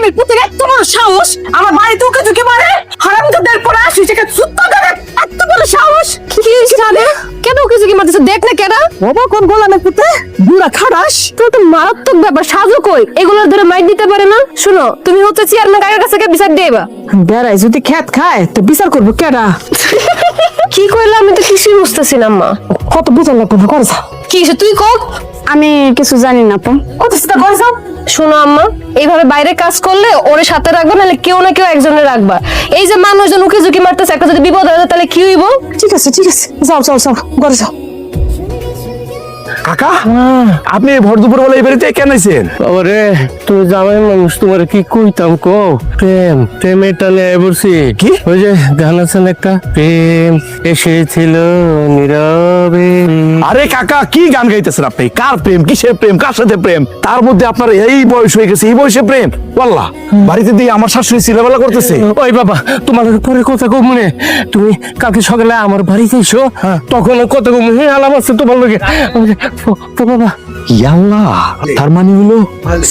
গোলামের পুত্র এত বড় সাহস আমার বাড়িতে ওকে ঢুকে মারে হারামজাদার পরে আসি সেটা সুত্তা ধরে এত বড় সাহস কি জানে কেন কিছু কি মারতেছে দেখ না কেডা বাবা কোন গোলামের পুত্র বুড়া খারাস তো তো মারাত্মক ব্যাপার সাজু কই এগুলোর ধরে মাইর দিতে পারে না শুনো তুমি হচ্ছে চেয়ারম্যান কাকার কাছে গিয়ে বিচার দেবা বেড়াই যদি খেত খায় তো বিচার করবো কেডা কি কইলা আমি তো কিছুই বুঝতেছি না আম্মা কত বিচার লাগবে না করে যাও কি হইছে তুই কও আমি কিছু জানি না তো। কত সেটা করে যাও শোনো আম্মা এইভাবে বাইরে কাজ করলে ওরে সাথে রাখবা নাহলে কেউ না কেউ একজনের রাখবা এই যে মানুষজন উকি ঝুঁকি মারতেছে একটা যদি বিপদ হয় তাহলে কি হইব ঠিক আছে যাও যাও যাও ঘরে যাও কাকা আপনি ভর দুপুর বেলা এই বাড়িতে কেন আইছেন? বাবারে তুমি জামাই মানুষ তোমার কি কইতাম কো প্রেম এটা নিয়ে বলছি কি? ওই যে গান আছেন একটা প্রেম এসেছিল নীরবে। আরে কাকা কি গান গাইতেছেন আপনি? কার প্রেম, কিসের প্রেম, কার সাথে প্রেম? তার মধ্যে আপনার এই বয়স হয়ে গেছে, এই বয়সে প্রেম? ওয়াল্লাহ বাড়িতে দিয়ে আমার শাশুড়ি ছিলেবেলা করতেছে। ওই বাবা তোমার পরে কথা কম মনে তুমি কালকে সকালে আমার বাড়িতে এসো তখন কথা কম মনে আলাম আছে তোমার লগে বাবা ইয়াল্লাহ তার মানে হলো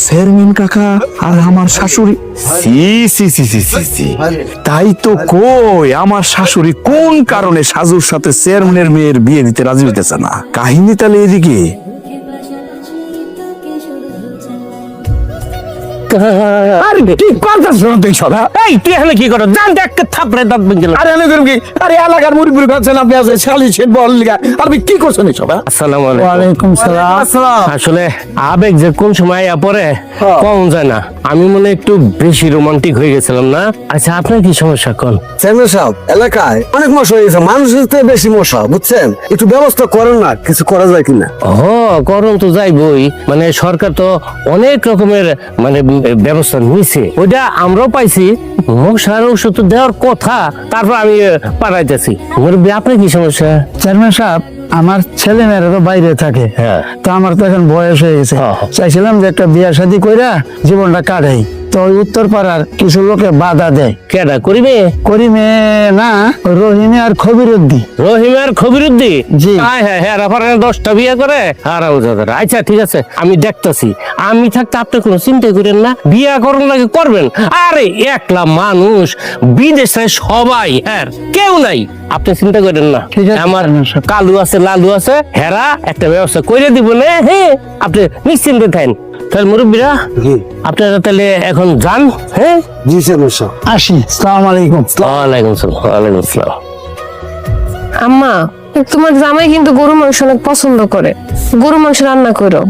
চেয়ারম্যান কাকা আর আমার শাশুড়ি সি সি সি সি সি সি তাই তো কই আমার শাশুড়ি কোন কারণে সাজুর সাথে চেয়ারম্যানের মেয়ের বিয়ে দিতে রাজি হইতেছে না? কাহিনী তাহলে এদিকে। আরে কি করতেছ তুই সদা? এই তুই এখানে কি করো জান দেখ থাপড়ে দাঁত ভেঙে গেল। আরে এনে ধরুন কি? আরে এলাকার মুরব্বি কাছেন আপনি আছে সালিশের বল লিগা আপনি কি করছেন এই সদা? আসসালামু আলাইকুম। ওয়ালাইকুম সালাম আসলে আবেগ যে কোন সময় আয়া পরে কম যায় না, আমি মনে একটু বেশি রোমান্টিক হয়ে গেছিলাম না। আচ্ছা আপনার কি সমস্যা কোন? চেয়ারম্যান সাহেব এলাকায় অনেক মশা হয়ে গেছে, মানুষের থেকে বেশি মশা, বুঝছেন? একটু ব্যবস্থা করেন না, কিছু করা যায় কিনা? ও করণ তো যাইবই, মানে সরকার তো অনেক রকমের মানে ব্যবস্থা নিয়েছে, ওইটা আমরাও পাইছি। মশার ওষুধ তো দেওয়ার কথা, তারপর আমি পাঠাইতেছি। মুরব্বি আপনার কি সমস্যা? চেয়ারম্যান সাহেব আমার ছেলে মেয়েরা তো বাইরে থাকে, হ্যাঁ। তো আমার তো এখন বয়স হয়ে গেছে, চাইছিলাম যে একটা বিয়া শাদী কইরা জীবনটা কাটাই। তো ওই উত্তর পাড়ার কিছু লোকে বাধা দেয়। কেডা করিবে? করিমে না, রহিমে আর খবিরুদ্দি। রহিম আর খবিরুদ্দি? জি। হ্যাঁ হ্যাঁ হ্যাঁ, 10টা বিয়ে করে হারামজাদারা। আচ্ছা ঠিক আছে, আমি দেখতাছি। আমি থাকতে আপনি কোনো চিন্তা করেন না, বিয়া করুন লাগে করবেন। আরে একলা মানুষ, বিদেশে সবাই, হ্যাঁ কেউ নাই, আপনি চিন্তা করেন না। ঠিক আছে, আমার কালু আছে লালু আছে, হেরা একটা ব্যবস্থা করে দিব না। হ্যাঁ আপনি নিশ্চিন্তে থাকেন। তাহলে মুরব্বীরা আপনারা তাহলে এখন যান। হ্যাঁ জি চেয়ারম্যান সাহেব। আসি, আসসালামু আলাইকুম। ওয়ালাইকুম আসসালাম। ওয়ালাইকুম আসসালাম। আম্মা তোমার জামাই কিন্তু গরু মাংস অনেক পছন্দ করে, গরু মাংস রান্না করো।